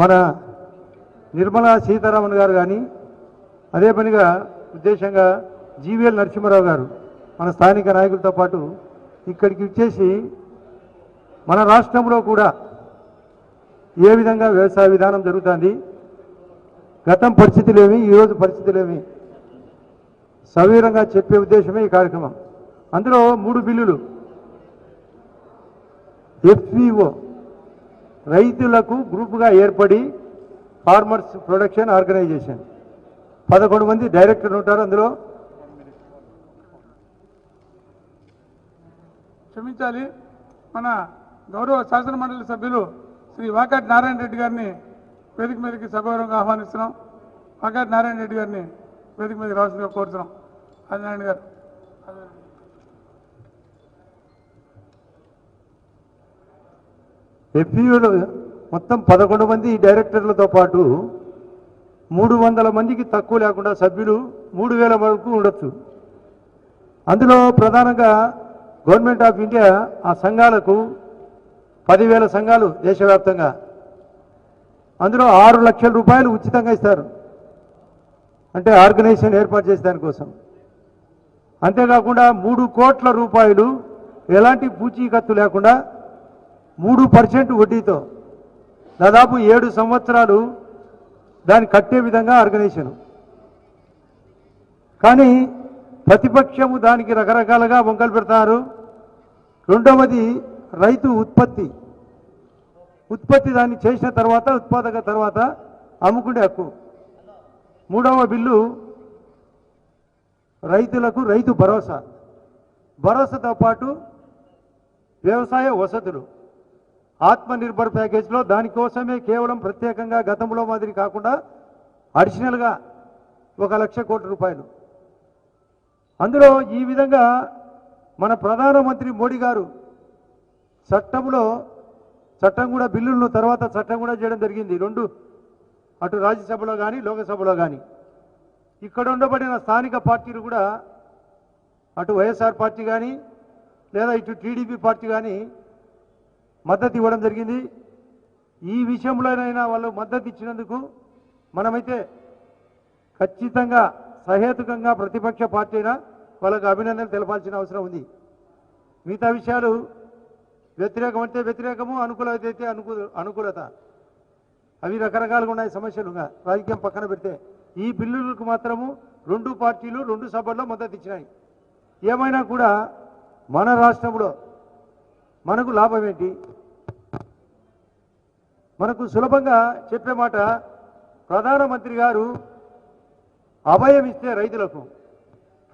మన నిర్మలా సీతారామన్ గారు కానీ అదే పనిగా ఉద్దేశంగా జీవీఎల్ నరసింహారావు గారు మన స్థానిక నాయకులతో పాటు ఇక్కడికి వచ్చేసి మన రాష్ట్రంలో కూడా ఏ విధంగా వ్యవసాయ విధానం జరుగుతుంది, గతం పరిస్థితులేమి, ఈరోజు పరిస్థితులేమి సవివరంగా చెప్పే ఉద్దేశమే ఈ కార్యక్రమం. అందులో 3 బిల్లులు ఎఫ్పిఓ రైతులకు గ్రూపుగా ఏర్పడి ఫార్మర్స్ ప్రొడక్షన్ ఆర్గనైజేషన్ 11 మంది డైరెక్టర్లు ఉంటారు. అందులో క్షమించాలి, మన గౌరవ శాసన మండలి సభ్యులు శ్రీ వాకాటి నారాయణ రెడ్డి గారిని వేదిక మీదకి సగౌరవంగా ఆహ్వానిస్తున్నాం. వాకాటి నారాయణ రెడ్డి గారిని వేదిక మీదకి రావాల్సిందిగా కోరుతున్నాం. ఆదినారాయణ గారు. ఎఫ్పిఓలో మొత్తం 11 మంది డైరెక్టర్లతో పాటు 300 మందికి తక్కువ లేకుండా సభ్యులు 3000 వరకు ఉండొచ్చు. అందులో ప్రధానంగా గవర్నమెంట్ ఆఫ్ ఇండియా ఆ సంఘాలకు 10,000 సంఘాలు దేశవ్యాప్తంగా, అందులో 6 లక్షల రూపాయలు ఉచితంగా ఇస్తారు, అంటే ఆర్గనైజేషన్ ఏర్పాటు చేసే దానికోసం. అంతేకాకుండా 3 కోట్ల రూపాయలు ఎలాంటి పూచీకత్తు లేకుండా 3% వడ్డీతో దాదాపు 7 సంవత్సరాలు దాన్ని కట్టే విధంగా ఆర్గనైజేషన్. కానీ ప్రతిపక్షము దానికి రకరకాలుగా వంకలు పెడతారు. రెండవది రైతు ఉత్పత్తి దాన్ని చేసిన తర్వాత ఉత్పాదక తర్వాత అమ్ముకునే హక్కు. మూడవ బిల్లు రైతులకు రైతు భరోసాతో పాటు వ్యవసాయ వసతులు ఆత్మనిర్భర్ ప్యాకేజ్లో దానికోసమే కేవలం ప్రత్యేకంగా గతంలో మాదిరి కాకుండా అడిషనల్గా 1 లక్ష కోట్ల రూపాయలు. అందులో ఈ విధంగా మన ప్రధానమంత్రి మోడీ గారు చట్టం కూడా బిల్లులను తర్వాత చట్టం కూడా చేయడం జరిగింది. 2 అటు రాజ్యసభలో కానీ లోకసభలో కానీ. ఇక్కడ ఉండబడిన స్థానిక పార్టీలు కూడా అటు వైఎస్ఆర్ పార్టీ కానీ లేదా ఇటు టీడీపీ పార్టీ కానీ మద్దతు ఇవ్వడం జరిగింది. ఈ విషయంలోనైనా వాళ్ళు మద్దతు ఇచ్చినందుకు మనమైతే ఖచ్చితంగా సహేతుకంగా ప్రతిపక్ష పార్టీ అయినా వాళ్ళకు అభినందనలు తెలపాల్సిన అవసరం ఉంది. మిగతా విషయాలు వ్యతిరేకం అంటే వ్యతిరేకము, అనుకూలత అయితే అనుకూలత, అవి రకరకాలుగా ఉన్నాయి సమస్యలు. రాజకీయం పక్కన పెడితే ఈ బిల్లులకు మాత్రము 2 పార్టీలు 2 సభల్లో మద్దతు ఇచ్చినాయి. ఏమైనా కూడా మన రాష్ట్రంలో మనకు లాభం ఏంటి? మనకు సులభంగా చెప్పే మాట, ప్రధానమంత్రి గారు అభయం ఇస్తే రైతులకు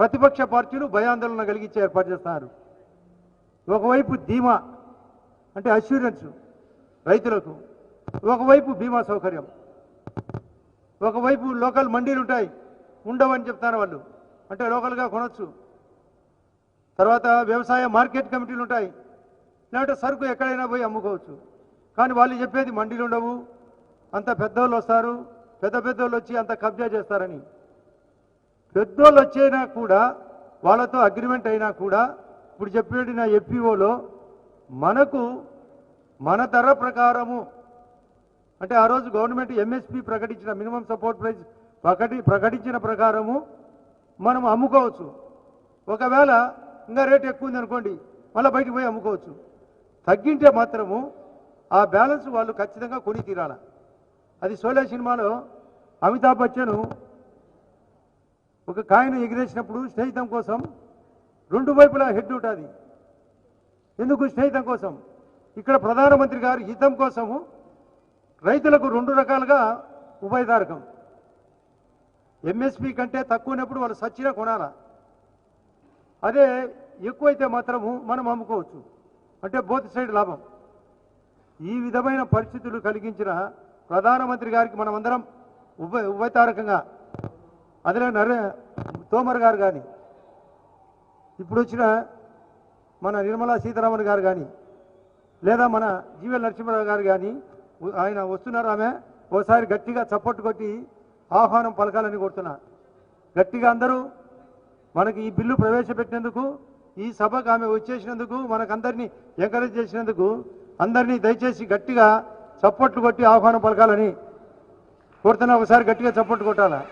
ప్రతిపక్ష పార్టీలు భయాందోళన కలిగించే ఏర్పాటు చేస్తున్నారు. ఒకవైపు ధీమా అంటే అష్యూరెన్స్ రైతులకు, ఒకవైపు బీమా సౌకర్యం, ఒకవైపు లోకల్ మండీలు ఉంటాయి, ఉండవని చెప్తారు వాళ్ళు, అంటే లోకల్గా కొనొచ్చు. తర్వాత వ్యవసాయ మార్కెట్ కమిటీలు ఉంటాయి, లేదంటే సరుకు ఎక్కడైనా పోయి అమ్ముకోవచ్చు. కానీ వాళ్ళు చెప్పేది మండీలు ఉండవు, అంత పెద్దోళ్ళు వస్తారు, పెద్దోళ్ళు వచ్చి అంత కబ్జా చేస్తారని. పెద్దోళ్ళు వచ్చైనా కూడా వాళ్ళతో అగ్రిమెంట్ అయినా కూడా ఇప్పుడు చెప్పిన ఎఫ్పిఓలో మనకు మన ధర ప్రకారము, అంటే ఆ రోజు గవర్నమెంట్ ఎంఎస్పి ప్రకటించిన మినిమం సపోర్ట్ ప్రైస్ ప్రకటించిన ప్రకారము మనం అమ్ముకోవచ్చు. ఒకవేళ ఇంకా రేటు ఎక్కువ ఉంది అనుకోండి, మళ్ళీ బయటకు పోయి అమ్ముకోవచ్చు. తగ్గింటే మాత్రము ఆ బ్యాలెన్స్ వాళ్ళు ఖచ్చితంగా కొని తీరాల. అది షోలే సినిమాలో అమితాబ్ బచ్చన్ ఒక కాయను ఎగిరేసినప్పుడు స్నేహితం కోసం 2 వైపులా హెడ్ ఉంటుంది. ఎందుకు? స్నేహితం కోసం. ఇక్కడ ప్రధానమంత్రి గారి హితం కోసము రైతులకు 2 రకాలుగా ఉభయదారకం. ఎంఎస్పి కంటే తక్కువనప్పుడు వాళ్ళు సచ్చినా కొనాలా, అదే ఎక్కువైతే మాత్రము మనం అమ్ముకోవచ్చు, అంటే బోత్ సైడ్ లాభం. ఈ విధమైన పరిస్థితులు కలిగించిన ప్రధానమంత్రి గారికి మనమందరం ఉభయతారకంగా, అదే తోమర్ గారు కానీ, ఇప్పుడు వచ్చిన మన నిర్మలా సీతారామన్ గారు కానీ, లేదా మన జీవీఎల్ నరసింహారావు గారు కానీ, ఆయన వస్తున్నారు, ఆమె ఓసారి గట్టిగా చప్పట్టు కొట్టి ఆహ్వానం పలకాలని కోరుతున్నా. గట్టిగా అందరూ మనకి ఈ బిల్లు ప్రవేశపెట్టినందుకు, ఈ సభకు ఆమె వచ్చేసినందుకు, మనకందరినీ ఎంకరేజ్ చేసినందుకు అందరినీ దయచేసి గట్టిగా చప్పట్లు కొట్టి ఆహ్వానం పలకాలని కోరుతున్నా. ఒకసారి గట్టిగా చప్పట్లు కొట్టాలా?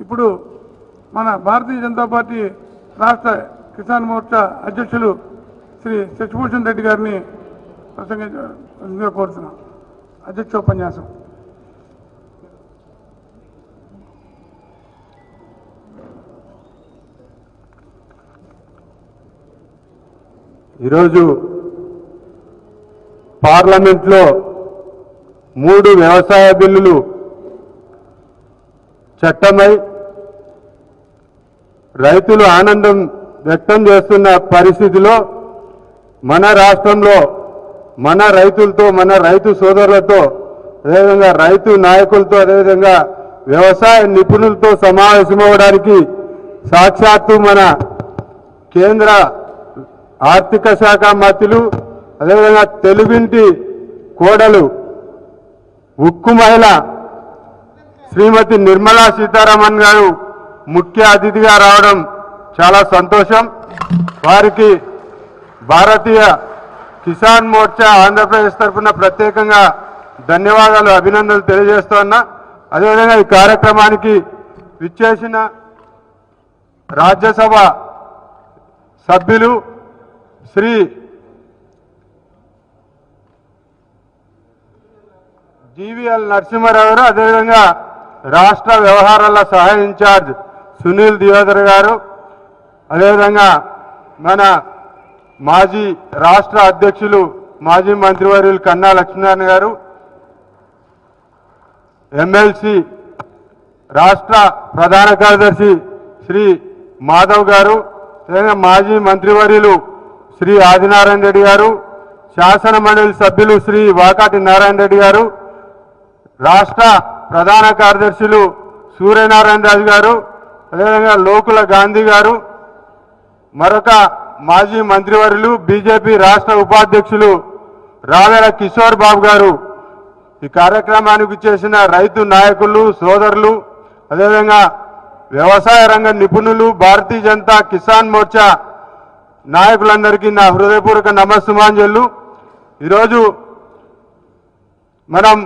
ఇప్పుడు మన భారతీయ జనతా పార్టీ రాష్ట్ర కిసాన్ మోర్చా అధ్యక్షులు శ్రీ శశిభూషణ్ రెడ్డి గారిని ప్రసంగించ కోరుతున్నాం. అధ్యక్షోపన్యాసం. ఈరోజు పార్లమెంట్లో 3 వ్యవసాయ బిల్లులు చట్టమై రైతులు ఆనందం వ్యక్తం చేస్తున్న పరిస్థితిలో మన రాష్ట్రంలో మన రైతులతో, మన రైతు సోదరులతో, అదేవిధంగా రైతు నాయకులతో, అదేవిధంగా వ్యవసాయ నిపుణులతో సమావేశమవడానికి సాక్షాత్తు మన కేంద్ర ఆర్థిక శాఖ మంత్రులు, అదేవిధంగా తెలుగింటి కోడలు ఉక్కు మహిళ శ్రీమతి నిర్మలా సీతారామన్ గారు ముఖ్య అతిథిగా రావడం చాలా సంతోషం. వారికి భారతీయ కిసాన్ మోర్చా ఆంధ్రప్రదేశ్ తరఫున ప్రత్యేకంగా ధన్యవాదాలు, అభినందనలు తెలియజేస్తున్నా. అదేవిధంగా ఈ కార్యక్రమానికి విచ్చేసిన రాజ్యసభ సభ్యులు శ్రీ జీవీఎల్ నరసింహారావు గారు, అదేవిధంగా రాష్ట్ర వ్యవహారాల సహాయ ఇన్ఛార్జ్ సునీల్ దియోదర్ గారు, అదేవిధంగా మన మాజీ రాష్ట్ర అధ్యక్షులు మాజీ మంత్రివర్యులు కన్నా లక్ష్మీనారాయణ గారు, ఎమ్మెల్సీ రాష్ట్ర ప్రధాన కార్యదర్శి శ్రీ మాధవ్ గారు, అదేవిధంగా మాజీ మంత్రివర్యులు శ్రీ ఆదినారాయణ రెడ్డి గారు, శాసన మండలి సభ్యులు శ్రీ వాకాటి నారాయణ రెడ్డి గారు, రాష్ట్ర ప్రధాన కార్యదర్శులు సూర్యనారాయణ రాజు గారు, అదేవిధంగా లోకుల గాంధీ గారు, మరొక మాజీ మంత్రివర్యులు బీజేపీ రాష్ట్ర ఉపాధ్యక్షులు రావేల కిషోర్ బాబు గారు, ఈ కార్యక్రమానికి చేసిన రైతు నాయకులు సోదరులు, అదేవిధంగా వ్యవసాయ రంగ నిపుణులు, భారతీయ జనతా కిసాన్ మోర్చా నాయకులందరికీ నా హృదయపూర్వక నమస్సుమాంజలు. ఈరోజు మనం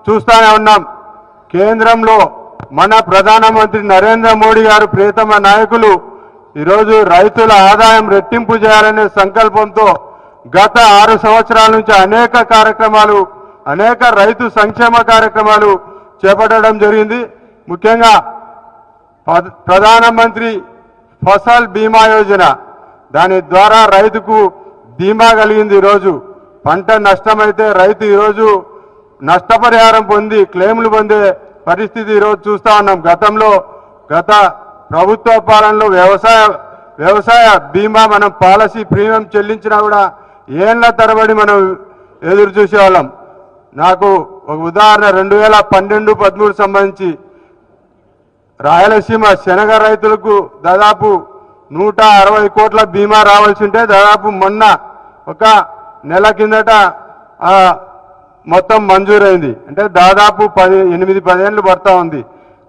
చూస్తూనే ఉన్నాం, కేంద్రంలో మన ప్రధానమంత్రి నరేంద్ర మోడీ గారు ప్రియతమ నాయకులు ఈరోజు రైతుల ఆదాయం రెట్టింపు చేయాలనే సంకల్పంతో గత 6 సంవత్సరాల నుంచి అనేక కార్యక్రమాలు, అనేక రైతు సంక్షేమ కార్యక్రమాలు చేపట్టడం జరిగింది. ముఖ్యంగా ప్రధానమంత్రి ఫసల్ బీమా యోజన, దాని ద్వారా రైతుకు బీమా కలిగింది. ఈరోజు పంట నష్టమైతే రైతు ఈరోజు నష్టపరిహారం పొంది క్లెయిమ్లు పొందే పరిస్థితి ఈరోజు చూస్తా ఉన్నాం. గత ప్రభుత్వ పాలనలో వ్యవసాయ బీమా మనం పాలసీ ప్రీమియం చెల్లించినా కూడా ఏళ్ల తరబడి మనం ఎదురు చూసేవాళ్ళం. నాకు ఒక ఉదాహరణ, 2012-13 సంబంధించి రాయలసీమ శనగ రైతులకు దాదాపు 160 కోట్ల బీమా రావాల్సి ఉంటే దాదాపు మొన్న ఒక నెల కిందట మొత్తం మంజూరైంది. అంటే దాదాపు 8-10 ఏళ్ళు పడతా ఉంది.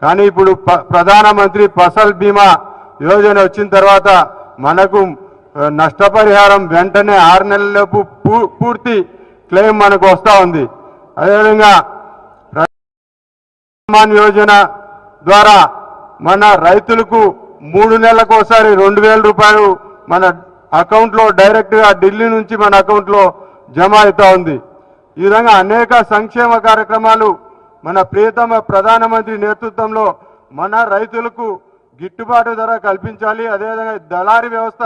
కానీ ఇప్పుడు ప్రధానమంత్రి ఫసల్ బీమా యోజన వచ్చిన తర్వాత మనకు నష్టపరిహారం వెంటనే 6 నెలలలోపు పూర్తి క్లెయిమ్ మనకు వస్తూ ఉంది. అదేవిధంగా సమ్మాన్ యోజన ద్వారా మన రైతులకు 3 నెలలకు ఒకసారి 2,000 రూపాయలు మన అకౌంట్లో డైరెక్ట్గా ఢిల్లీ నుంచి మన అకౌంట్లో జమ అవుతా ఉంది. ఈ విధంగా అనేక సంక్షేమ కార్యక్రమాలు మన ప్రియతమ ప్రధానమంత్రి నేతృత్వంలో మన రైతులకు గిట్టుబాటు ధర కల్పించాలి. అదేవిధంగా దళారీ వ్యవస్థ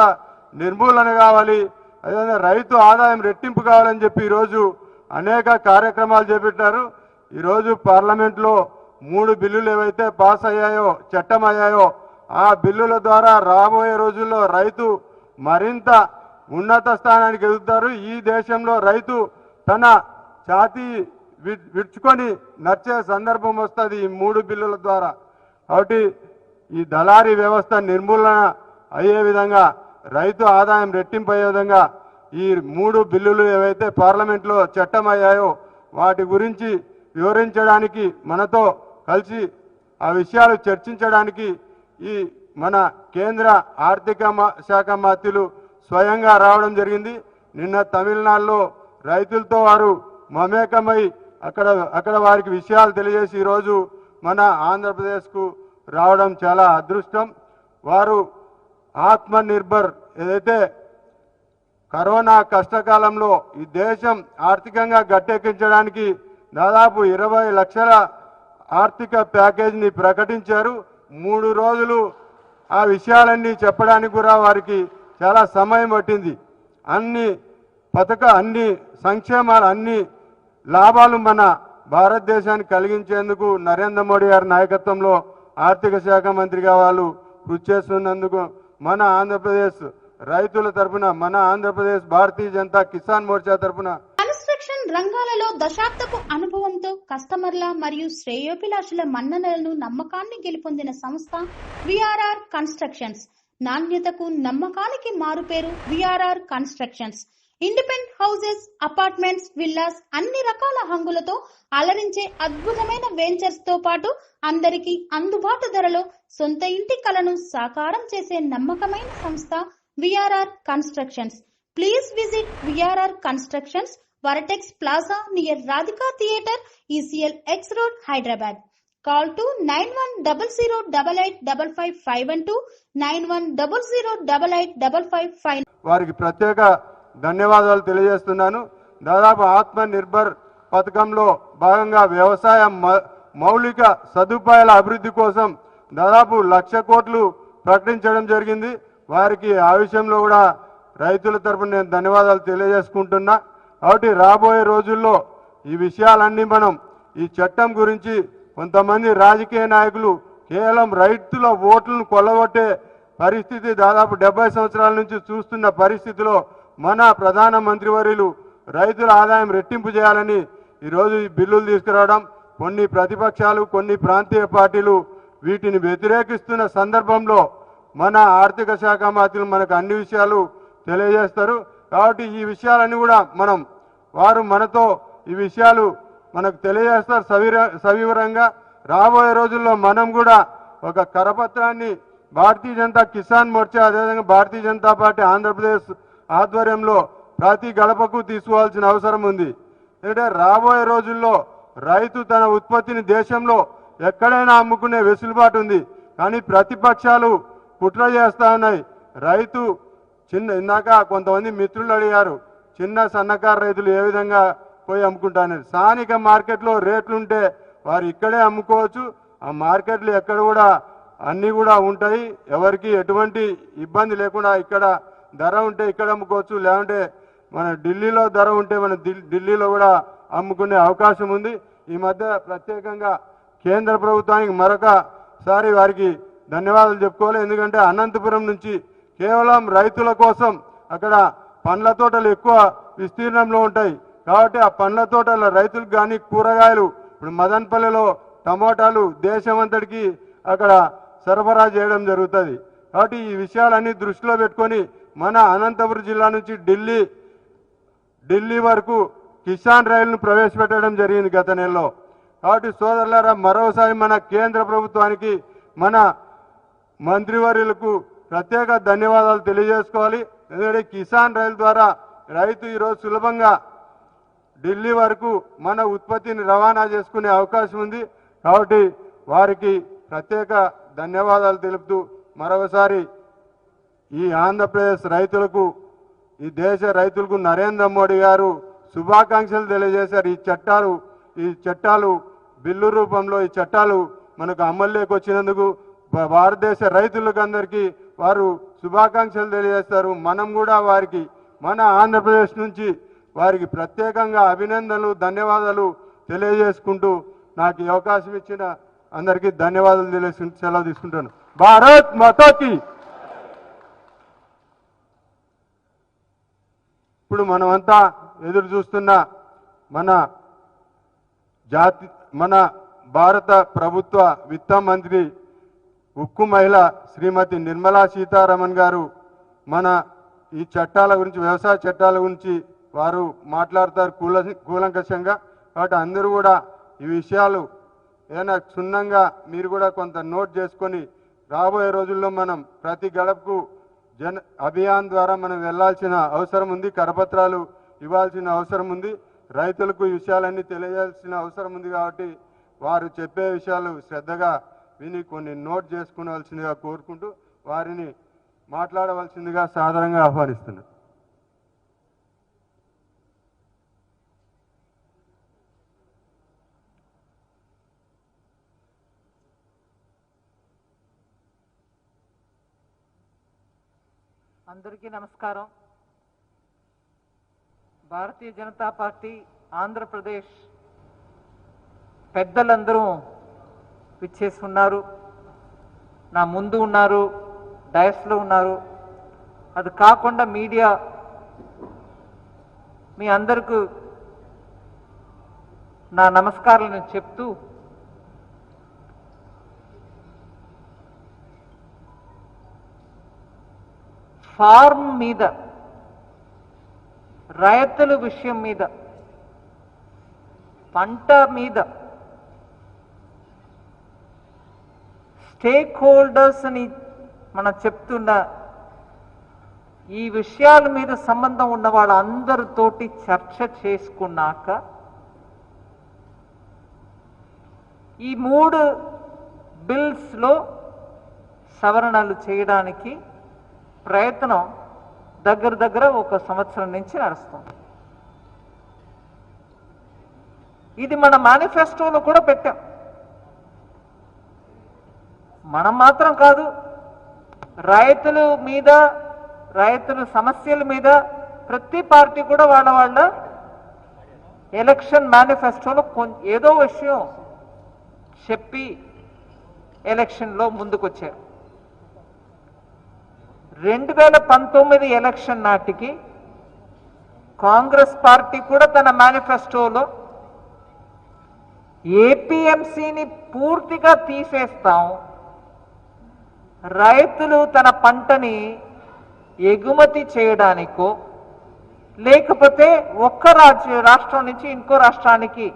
నిర్మూలన కావాలి. అదేవిధంగా రైతు ఆదాయం రెట్టింపు కావాలని చెప్పి ఈరోజు అనేక కార్యక్రమాలు చేపట్టారు. ఈరోజు పార్లమెంట్లో 3 బిల్లులు ఏవైతే పాస్ అయ్యాయో, చట్టం అయ్యాయో, ఆ బిల్లుల ద్వారా రాబోయే రోజుల్లో రైతు మరింత ఉన్నత స్థానానికి ఎదుగుతారు. ఈ దేశంలో రైతు తన ఛాతీ విడుచుకొని నడిచే సందర్భం వస్తుంది ఈ 3 బిల్లుల ద్వారా. కాబట్టి ఈ దళారీ వ్యవస్థ నిర్మూలన అయ్యే విధంగా, రైతు ఆదాయం రెట్టింపు అయ్యే విధంగా ఈ 3 బిల్లులు ఏవైతే పార్లమెంట్లో చట్టం అయ్యాయో వాటి గురించి వివరించడానికి, మనతో కలిసి ఆ విషయాలు చర్చించడానికి ఈ మన కేంద్ర ఆర్థిక శాఖ మంత్రులు స్వయంగా రావడం జరిగింది. నిన్న తమిళనాడులో రైతులతో వారు మమేకమై అక్కడ వారికి విషయాలు తెలియజేసి ఈరోజు మన ఆంధ్రప్రదేశ్కు రావడం చాలా అదృష్టం. వారు ఆత్మ నిర్భర్ ఏదైతే కరోనా కష్టకాలంలో ఈ దేశం ఆర్థికంగా గట్టెక్కించడానికి దాదాపు 20 లక్షల ఆర్థిక ప్యాకేజీని ప్రకటించారు. 3 రోజులు ఆ విషయాలన్నీ చెప్పడానికి కూడా వారికి చాలా సమయం పట్టింది. అన్ని సంక్షేమాలు, అన్ని లాభాలు మన భారతదేశానికి కలిగించేందుకు నరేంద్ర మోడీ గారి నాయకత్వంలో ఆర్థిక శాఖ మంత్రిగా వాళ్ళు కృషి చేస్తున్నందుకు మన ఆంధ్రప్రదేశ్ రైతుల తరపున, మన ఆంధ్రప్రదేశ్ భారతీయ జనతా కిసాన్ మోర్చా తరపున కన్స్ట్రక్షన్ రంగాలలో దశాబ్దపు అనుభవంతో కస్టమర్ల మరియు శ్రేయోభిలాషుల మన్ననలను, నమ్మకాన్ని గెలుపొందిన సంస్థ విఆర్ఆర్ కన్స్ట్రక్షన్స్. నాణ్యతకు, నమ్మకానికి మారుపేరు VRR constructions. Independent houses, apartments, villas, అన్ని రకాల హంగులతో అలరించే అద్భుతమైన వెంచర్స్ తో పాటు అందరికీ అందుబాటు ధరలో సొంత ఇంటి కలను సాకారం చేసే నమ్మకమైన సంస్థ VRR constructions. Please visit VRR constructions, Varatex Plaza near Radhika Theatre, ECL X Road, Hyderabad. Call to 9100885552, 9100885559. వారికి ప్రత్యేక ధన్యవాదాలు తెలియజేస్తున్నాను. దాదాపు ఆత్మ నిర్భర్ పథకంలో భాగంగా వ్యవసాయ మౌలిక సదుపాయాల అభివృద్ధి కోసం దాదాపు 1,00,000 కోట్లు ప్రకటించడం జరిగింది. వారికి ఆ విషయంలో కూడా రైతుల తరపున నేను ధన్యవాదాలు తెలియజేసుకుంటున్నా. కాబట్టి రాబోయే రోజుల్లో ఈ విషయాలన్నీ మనం ఈ చట్టం గురించి కొంతమంది రాజకీయ నాయకులు కేవలం రైతుల ఓట్లను కొల్లగొట్టే పరిస్థితి దాదాపు 70 సంవత్సరాల నుంచి చూస్తున్న పరిస్థితిలో మన ప్రధానమంత్రి వర్యులు రైతుల ఆదాయం రెట్టింపు చేయాలని ఈరోజు ఈ బిల్లులు తీసుకురావడం, కొన్ని ప్రతిపక్షాలు కొన్ని ప్రాంతీయ పార్టీలు వీటిని వ్యతిరేకిస్తున్న సందర్భంలో మన ఆర్థిక శాఖ మంత్రులు మనకు అన్ని విషయాలు తెలియజేస్తారు. కాబట్టి ఈ విషయాలన్నీ కూడా వారు మనతో ఈ విషయాలు మనకు తెలియజేస్తారు సవివరంగా. రాబోయే రోజుల్లో మనం కూడా ఒక కరపత్రాన్ని భారతీయ జనతా కిసాన్ మోర్చా అదేవిధంగా భారతీయ జనతా పార్టీ ఆంధ్రప్రదేశ్ ఆధ్వర్యంలో ప్రతి గడపకు తీసుకోవాల్సిన అవసరం ఉంది. ఎందుకంటే రాబోయే రోజుల్లో రైతు తన ఉత్పత్తిని దేశంలో ఎక్కడైనా అమ్ముకునే వెసులుబాటు ఉంది. కానీ ప్రతిపక్షాలు కుట్ర చేస్తా ఉన్నాయి. రైతు ఇందాక కొంతమంది మిత్రులు అడిగారు, చిన్న సన్నకారు రైతులు ఏ విధంగా పోయి అమ్ముకుంటారని. స్థానిక మార్కెట్లో రేట్లుంటే వారు ఇక్కడే అమ్ముకోవచ్చు. ఆ మార్కెట్లు ఎక్కడ కూడా అన్నీ కూడా ఉంటాయి. ఎవరికి ఎటువంటి ఇబ్బంది లేకుండా ఇక్కడ ధర ఉంటే ఇక్కడ అమ్ముకోవచ్చు, లేకుంటే మన ఢిల్లీలో ధర ఉంటే మన ఢిల్లీలో కూడా అమ్ముకునే అవకాశం ఉంది. ఈ మధ్య ప్రత్యేకంగా కేంద్ర ప్రభుత్వానికి మరొకసారి వారికి ధన్యవాదాలు చెప్పుకోవాలి. ఎందుకంటే అనంతపురం నుంచి కేవలం రైతుల కోసం అక్కడ పండ్ల తోటలు ఎక్కువ విస్తీర్ణంలో ఉంటాయి. కాబట్టి ఆ పండ్ల తోటల రైతులకు కానీ కూరగాయలు ఇప్పుడు మదన్పల్లిలో టమోటాలు దేశమంతటికి అక్కడ సరఫరా చేయడం జరుగుతుంది. కాబట్టి ఈ విషయాలన్నీ దృష్టిలో పెట్టుకొని మన అనంతపురం జిల్లా నుంచి ఢిల్లీ వరకు కిసాన్ రైలును ప్రవేశపెట్టడం జరిగింది గత నెలలో. కాబట్టి సోదరులారా, మరోసారి మన కేంద్ర ప్రభుత్వానికి మన మంత్రివర్యులకు ప్రత్యేక ధన్యవాదాలు తెలియజేసుకోవాలి. ఎందుకంటే కిసాన్ రైలు ద్వారా రైతు ఈరోజు సులభంగా ఢిల్లీ వరకు మన ఉత్పత్తిని రవాణా చేసుకునే అవకాశం ఉంది. కాబట్టి వారికి ప్రత్యేక ధన్యవాదాలు తెలుపుతూ మరొకసారి ఈ ఆంధ్రప్రదేశ్ రైతులకు ఈ దేశ రైతులకు నరేంద్ర మోడీ గారు శుభాకాంక్షలు తెలియజేశారు. ఈ చట్టాలు బిల్లు రూపంలో ఈ చట్టాలు మనకు అమల్లోకి వచ్చినందుకు భారతదేశ రైతులకు అందరికీ వారు శుభాకాంక్షలు తెలియజేస్తారు. మనం కూడా వారికి మన ఆంధ్రప్రదేశ్ నుంచి వారికి ప్రత్యేకంగా అభినందనలు ధన్యవాదాలు తెలియజేసుకుంటూ నాకు ఈ అవకాశం ఇచ్చిన అందరికీ ధన్యవాదాలు తెలియజేసుకుంటూ సెలవు తీసుకుంటాను. భారత్ మాతాకి. ఇప్పుడు మనమంతా ఎదురు చూస్తున్న మన భారత ప్రభుత్వ విత్త మంత్రి ఉక్కు మహిళ శ్రీమతి నిర్మలా సీతారామన్ గారు మన ఈ చట్టాల గురించి వ్యవసాయ చట్టాల గురించి వారు మాట్లాడతారు కూలంకషంగా. కాబట్టి అందరూ కూడా ఈ విషయాలు ఏదైనా క్షుణ్ణంగా మీరు కూడా కొంత నోట్ చేసుకొని రాబోయే రోజుల్లో మనం ప్రతి గడపకు అభియాన్ ద్వారా మనం వెళ్లాల్సిన అవసరం ఉంది. కరపత్రాలు ఇవ్వాల్సిన అవసరం ఉంది. రైతులకు ఈ విషయాలన్నీ తెలియజేయాల్సిన అవసరం ఉంది. కాబట్టి వారు చెప్పే విషయాలు శ్రద్ధగా విని కొన్ని నోట్ చేసుకునవలసిందిగా కోరుకుంటూ వారిని మాట్లాడవలసిందిగా సాదరంగా ఆహ్వానిస్తున్నారు. అందరికీ నమస్కారం. భారతీయ జనతా పార్టీ ఆంధ్రప్రదేశ్ పెద్దలందరూ విచ్చేసి ఉన్నారు, నా ముందు ఉన్నారు, డయస్లో ఉన్నారు. అది కాకుండా మీడియా మీ అందరికీ నా నమస్కారాలను చెప్తూ ఫార్మ్ మీద రైతుల విషయం మీద పంట మీద స్టేక్ హోల్డర్స్ అని మనం చెప్తున్న ఈ విషయాల మీద సంబంధం ఉన్న వాళ్ళందరితోటి చర్చ చేసుకున్నాక ఈ 3 బిల్స్లో సవరణలు చేయడానికి ప్రయత్నం దగ్గర 1 సంవత్సరం నుంచి నడుస్తుంది. ఇది మన మేనిఫెస్టోలో కూడా పెట్టాం. మనం మాత్రం కాదు, రైతుల మీద, రైతుల సమస్యల మీద ప్రతి పార్టీ కూడా వాళ్ళ ఎలక్షన్ మేనిఫెస్టోలో ఏదో విషయం చెప్పి ఎలక్షన్లో ముందుకొచ్చారు. 2019 ఎలక్షన్ నాటికి కాంగ్రెస్ పార్టీ కూడా తన మేనిఫెస్టోలో ఏపీఎంసీని పూర్తిగా తీసేస్తాం, రైతులు తన పంటని ఎగుమతి చేయడానికో లేకపోతే ఒక్క రాష్ట్రం నుంచి ఇంకో రాష్ట్రానికి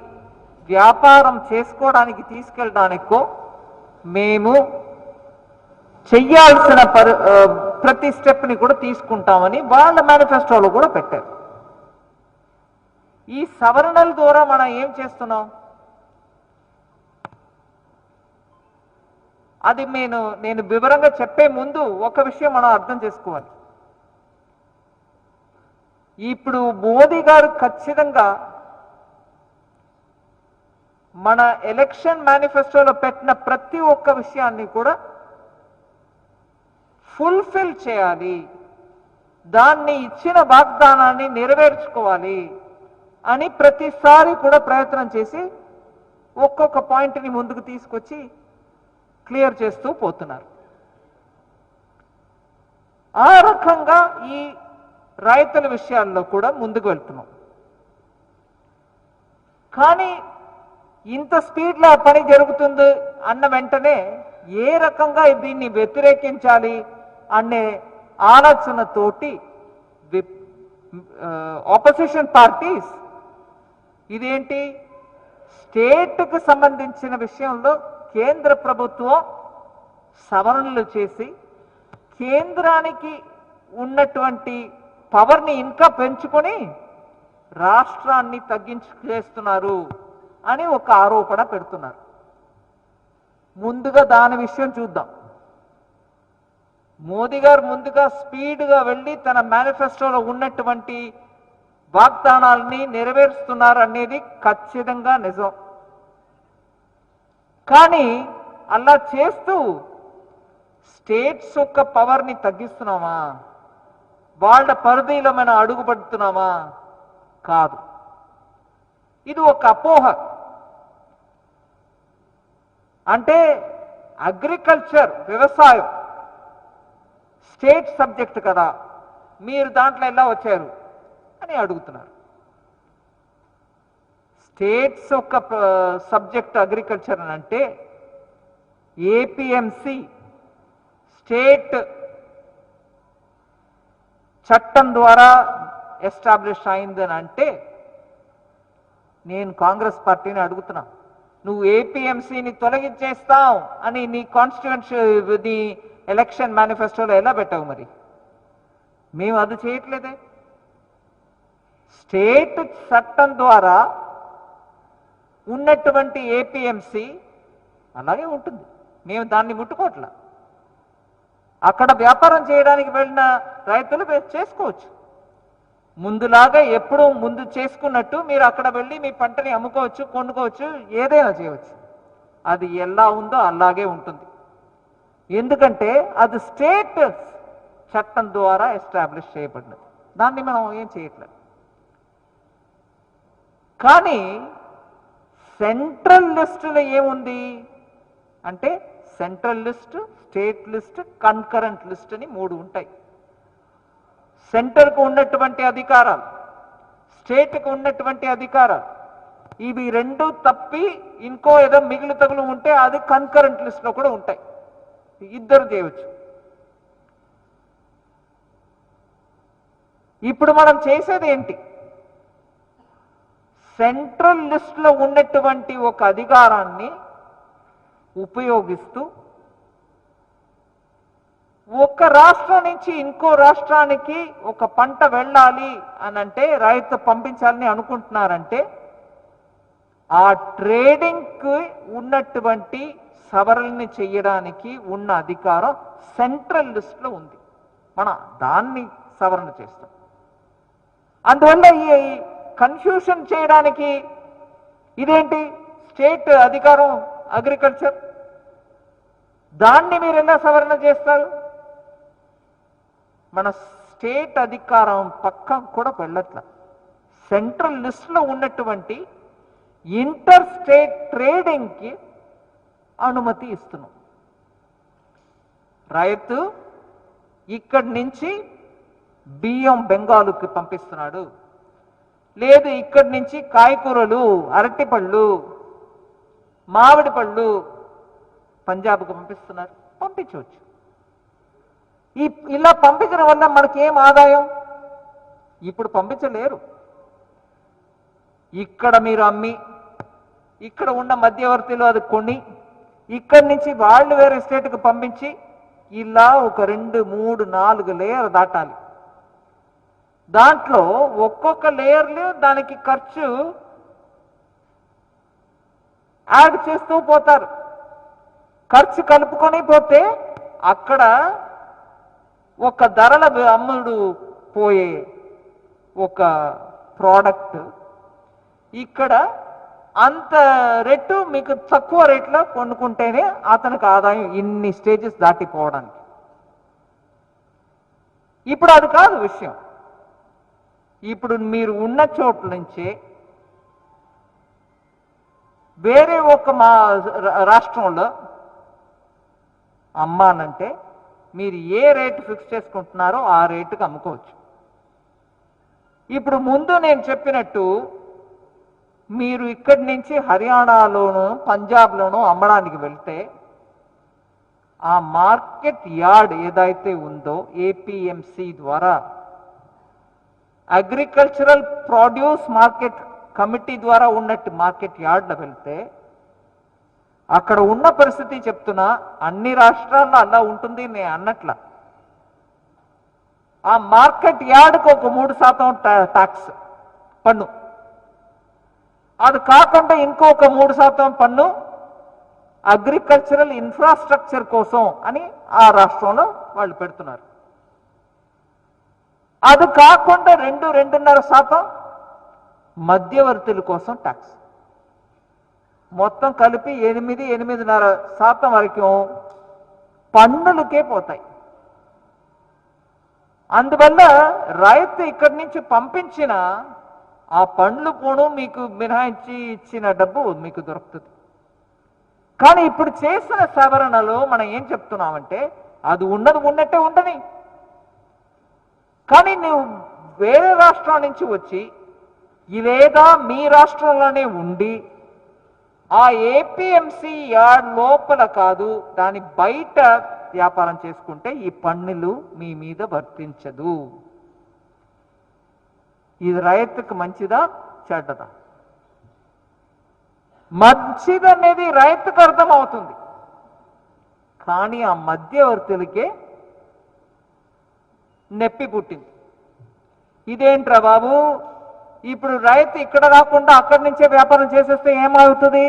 వ్యాపారం చేసుకోవడానికి తీసుకెళ్ళడానికో మేము చెయ్యాల్సిన ప్రతి స్టెప్ని కూడా తీసుకుంటామని వాళ్ళ మేనిఫెస్టోలో కూడా పెట్టారు. ఈ సవరణల ద్వారా మనం ఏం చేస్తున్నాం? అది నేను వివరంగా చెప్పే ముందు ఒక విషయం మనం అర్థం చేసుకోవాలి. ఇప్పుడు మోదీ గారు ఖచ్చితంగా మన ఎలక్షన్ మేనిఫెస్టోలో పెట్టిన ప్రతి ఒక్క విషయాన్ని కూడా ఫుల్ఫిల్ చేయాలి, దాన్ని ఇచ్చిన వాగ్దానాన్ని నెరవేర్చుకోవాలి అని ప్రతిసారి కూడా ప్రయత్నం చేసి ఒక్కొక్క పాయింట్ని ముందుకు తీసుకొచ్చి క్లియర్ చేస్తూ పోతున్నారు. ఆ రకంగా ఈ రైతుల విషయాల్లో కూడా ముందుకు వెళ్తున్నాం. కానీ ఇంత స్పీడ్లో పని జరుగుతుంది అన్న వెంటనే ఏ రకంగా దీన్ని వ్యతిరేకించాలి అనే ఆలోచనతోటి ఆపోజిషన్ పార్టీస్ ఇదేంటి, స్టేట్కు సంబంధించిన విషయంలో కేంద్ర ప్రభుత్వం సవరణలు చేసి కేంద్రానికి ఉన్నటువంటి పవర్ని ఇంకా పెంచుకొని రాష్ట్రాన్ని తగ్గించేస్తున్నారు అని ఒక ఆరోపణ పెడుతున్నారు. ముందుగా దాని విషయం చూద్దాం. మోదీ గారు ముందుగా స్పీడ్గా వెళ్ళి తన మేనిఫెస్టోలో ఉన్నటువంటి వాగ్దానాలని నెరవేరుస్తున్నారు అనేది ఖచ్చితంగా నిజం. కానీ అలా చేస్తూ స్టేట్స్ యొక్క పవర్ని తగ్గిస్తున్నామా, వాళ్ళ పరిధిలో మనం అడుగుపడుతున్నామా? కాదు. ఇది ఒక అపోహ. అంటే అగ్రికల్చర్, వ్యవసాయం స్టేట్ సబ్జెక్ట్ కదా, మీరు దాంట్లో ఎలా వచ్చారు అని అడుగుతున్నారు. స్టేట్స్ యొక్క సబ్జెక్ట్ అగ్రికల్చర్ అని అంటే ఏపీఎంసీ స్టేట్ చట్టం ద్వారా ఎస్టాబ్లిష్ అయిందని అంటే నేను కాంగ్రెస్ పార్టీని అడుగుతున్నా, నువ్వు ఏపీఎంసీని తొలగించేస్తావు అని నీ కాన్స్టిట్యుయెన్సీ ఎలక్షన్ మేనిఫెస్టోలో ఎలా పెట్టావు? మరి మేము అది చేయట్లేదే. స్టేట్ చట్టం ద్వారా ఉన్నటువంటి ఏపీఎంసీ అలాగే ఉంటుంది, మేము దాన్ని ముట్టుకోవట్లా. అక్కడ వ్యాపారం చేయడానికి వెళ్ళిన రైతులు చేసుకోవచ్చు, ముందులాగా ఎప్పుడు ముందు చేసుకున్నట్టు మీరు అక్కడ వెళ్ళి మీ పంటని అమ్ముకోవచ్చు, కొనుక్కోవచ్చు, ఏదైనా చేయవచ్చు. అది ఎలా ఉందో అలాగే ఉంటుంది. ఎందుకంటే అది స్టేట్ చట్టం ద్వారా ఎస్టాబ్లిష్ చేయబడినది, దాన్ని మనం ఏం చేయట్లేదు. కానీ సెంట్రల్ లిస్టులో ఏముంది అంటే central list, state list, concurrent list అని 3 ఉంటాయి. సెంటర్కు ఉన్నటువంటి అధికారాలు, స్టేట్కు ఉన్నటువంటి అధికారాలు, ఇవి 2 తప్పి ఇంకో ఏదో మిగిలి తగులు ఉంటే అది కన్కరెంట్ లిస్ట్లో కూడా ఉంటాయి, ఇద్దరు చేయవచ్చు. ఇప్పుడు మనం చేసేది ఏంటి? సెంట్రల్ లిస్ట్లో ఉన్నటువంటి ఒక అధికారాన్ని ఉపయోగిస్తూ ఒక రాష్ట్రం నుంచి ఇంకో రాష్ట్రానికి ఒక పంట వెళ్ళాలి అని అంటే, రైతు పంపించాలని అనుకుంటున్నారంటే ఆ ట్రేడింగ్కి ఉన్నటువంటి సవరణని చేయడానికి ఉన్న అధికారం సెంట్రల్ లిస్ట్లో ఉంది. మనం దాన్ని సవరణ చేస్తాం. అందువల్ల ఈ కన్ఫ్యూషన్ చేయడానికి ఇదేంటి స్టేట్ అధికారం అగ్రికల్చర్, దాన్ని మీరు ఎలా సవరణ చేస్తారు? మన స్టేట్ అధికారం పక్కన కూడా వెళ్ళట్ల. సెంట్రల్ లిస్ట్లో ఉన్నటువంటి ఇంటర్ స్టేట్ ట్రేడింగ్కి అనుమతి ఇస్తున్నాం. రైతు ఇక్కడి నుంచి బియ్యం బెంగాలుకి పంపిస్తున్నాడు, లేదు ఇక్కడి నుంచి కాయకూరలు, అరటిపళ్ళు, మామిడి పళ్ళు పంజాబ్కు పంపిస్తున్నారు, పంపించవచ్చు. ఇలా పంపించడం వల్ల మనకి ఏం ఆదాయం? ఇప్పుడు పంపించలేరు. ఇక్కడ మీరు అమ్మి, ఇక్కడ ఉన్న మధ్యవర్తులు అది కొని, ఇక్కడి నుంచి వాళ్ళు వేరే స్టేట్కి పంపించి, ఇలా ఒక 2, 3, 4 లేయర్ దాటాలి. దాంట్లో ఒక్కొక్క లేయర్లు దానికి ఖర్చు యాడ్ చేస్తూ పోతారు. ఖర్చు కలుపుకొని పోతే అక్కడ ఒక ధరల అమ్ముడు పోయే ఒక ప్రోడక్ట్ ఇక్కడ అంత రేటు మీకు తక్కువ రేట్లో కొనుక్కుంటేనే అతనికి ఆదాయం ఇన్ని స్టేజెస్ దాటిపోవడానికి. ఇప్పుడు అది కాదు విషయం. ఇప్పుడు మీరు ఉన్న చోట్ల నుంచే వేరే ఒక మా రాష్ట్రంలో అమ్మానంటే మీరు ఏ రేటు ఫిక్స్ చేసుకుంటున్నారో ఆ రేటుకి అమ్ముకోవచ్చు. ఇప్పుడు ముందు నేను చెప్పినట్టు మీరు ఇక్కడి నుంచి హర్యానాలోను పంజాబ్లోను అమ్మడానికి వెళ్తే ఆ మార్కెట్ యార్డ్ ఏదైతే ఉందో ఏపీఎంసీ ద్వారా అగ్రికల్చరల్ ప్రొడ్యూస్ మార్కెట్ కమిటీ ద్వారా ఉన్నట్టు మార్కెట్ యార్డ్లో వెళ్తే అక్కడ ఉన్న పరిస్థితి చెప్తున్నా, అన్ని రాష్ట్రాల్లో అలా ఉంటుంది నేను అన్నట్ల. ఆ మార్కెట్ యార్డ్కు ఒక 3% ట్యాక్స్ పన్ను, అది కాకుండా ఇంకొక 3% పన్ను అగ్రికల్చరల్ ఇన్ఫ్రాస్ట్రక్చర్ కోసం అని ఆ రాష్ట్రంలో వాళ్ళు పెడుతున్నారు. అది కాకుండా 2-2.5% మధ్యవర్తుల కోసం ట్యాక్స్, మొత్తం కలిపి 8-8.5% వరకు పన్నులకే పోతాయి. అందువల్ల రైతు ఇక్కడి నుంచి పంపించిన ఆ పండ్లు పోను మీకు మినహాయించి ఇచ్చిన డబ్బు మీకు దొరుకుతుంది. కానీ ఇప్పుడు చేసిన సవరణలో మనం ఏం చెప్తున్నామంటే అది ఉన్నట్టే ఉండని, కానీ నువ్వు వేరే రాష్ట్రం నుంచి వచ్చి లేదా మీ రాష్ట్రంలోనే ఉండి ఆ ఏపీఎంసీ యార్డ్ లోపల కాదు దాని బయట వ్యాపారం చేసుకుంటే ఈ పన్నులు మీ మీద వర్తించదు. ఇది రైతుకు మంచిదా చెడ్డదా? మంచిదనేది రైతుకు అర్థం అవుతుంది, కానీ ఆ మధ్యవర్తులకే నొప్పి పుట్టింది. ఇదేంట్రా బాబు, ఇప్పుడు రైతు ఇక్కడ రాకుండా అక్కడి నుంచే వ్యాపారం చేసేస్తే ఏమవుతుంది?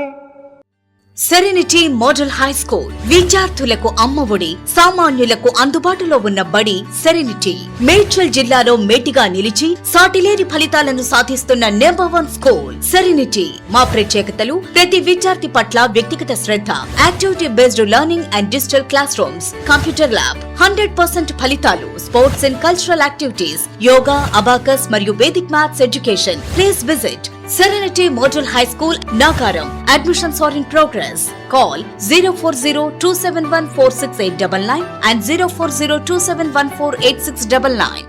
సెరెనిటీ మోడల్ హై స్కూల్ విద్యార్థులకు అమ్మఒడి, సామాన్యులకు అందుబాటులో ఉన్న బడి సెరెనిటీ. మేడ్చల్ జిల్లాలో మేటిగా నిలిచి సాటిలేని ఫలితాలను సాధిస్తున్న నంబర్ 1 స్కూల్ సెరెనిటీ. మా ప్రత్యేకతలు ప్రతి విద్యార్థి పట్ల వ్యక్తిగత శ్రద్ధ, activity based learning and digital classrooms, computer lab, 100% ఫలితాలు, sports and cultural activities, yoga, abacus మరియు Vedic maths education. Please visit Serenity Model High School, Nagaram. Admissions are in progress. Call 040-271-46899 and 040-271-48699.